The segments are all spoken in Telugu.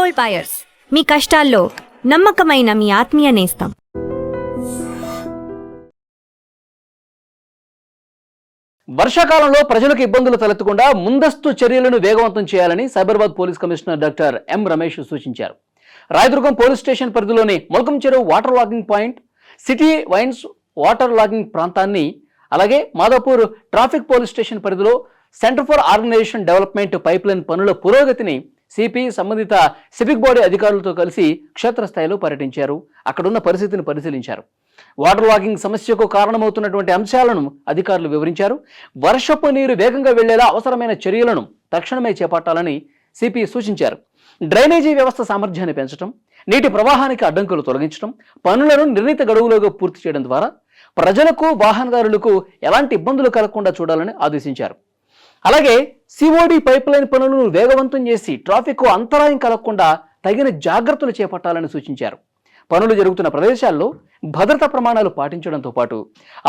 గోల్డ్ బయర్స్, మీ కష్టాల్లో నమ్మకమైన మీ ఆత్మీయ నేస్తం. వర్షాకాలంలో ప్రజలకు ఇబ్బందులు తలెత్తకుండా ముందస్తు చర్యలను వేగవంతం చేయాలని Cyberabad police commissioner doctor M Ramesh సూచించారు. రాయదుర్గం పోలీస్ స్టేషన్ పరిధిలోని Molakam Cheruvu water logging point, city wines water logging ప్రాంతాన్ని, అలాగే మాదాపూర్ ట్రాఫిక్ పోలీస్ స్టేషన్ పరిధిలో centre for organisation development pipeline పనుల పురోగతిని సిపి సంబంధిత సివిక్ బాడీ అధికారులతో కలిసి క్షేత్రస్థాయిలో పర్యటించారు. అక్కడున్న పరిస్థితిని పరిశీలించారు. వాటర్ లాగింగ్ సమస్యకు కారణమవుతున్నటువంటి అంశాలను అధికారులు వివరించారు. వర్షపు నీరు వేగంగా వెళ్లేలా అవసరమైన చర్యలను తక్షణమే చేపట్టాలని సిపి సూచించారు. డ్రైనేజీ వ్యవస్థ సామర్థ్యాన్ని పెంచడం, నీటి ప్రవాహానికి అడ్డంకులు తొలగించడం, పనులను నిర్ణీత గడువులోగా పూర్తి చేయడం ద్వారా ప్రజలకు, వాహనదారులకు ఎలాంటి ఇబ్బందులు కలగకుండా చూడాలని ఆదేశించారు. అలాగే సిఓడి పైప్లైన్ పనులను వేగవంతం చేసి ట్రాఫిక్ అంతరాయం కలగకుండా తగిన జాగ్రత్తలు చేపట్టాలని సూచించారు. పనులు జరుగుతున్న ప్రదేశాల్లో భద్రతా ప్రమాణాలు పాటించడంతో పాటు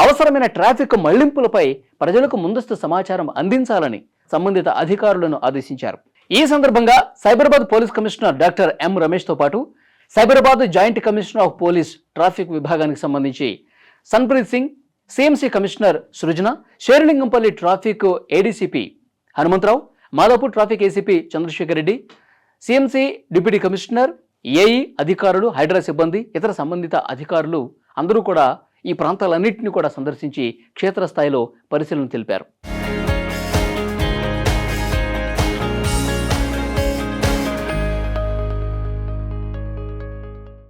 అవసరమైన ట్రాఫిక్ మళ్లింపులపై ప్రజలకు ముందస్తు సమాచారం అందించాలని సంబంధిత అధికారులను ఆదేశించారు. ఈ సందర్భంగా Cyberabad police commissioner doctor M రమేష్తో పాటు Cyberabad joint commissioner of police traffic విభాగానికి సంబంధించి Sanpreet Singh, CMC commissioner Srujana, Serilingampally traffic ADCP Hanumantha Rao, Madhapur traffic ACP Chandrashekar Reddy, CMC deputy commissioner, AE అధికారులు, హైడ్రా సిబ్బంది, ఇతర సంబంధిత అధికారులు అందరూ కూడా ఈ ప్రాంతాలన్నింటినీ కూడా సందర్శించి క్షేత్రస్థాయిలో పరిశీలన తెలిపారు.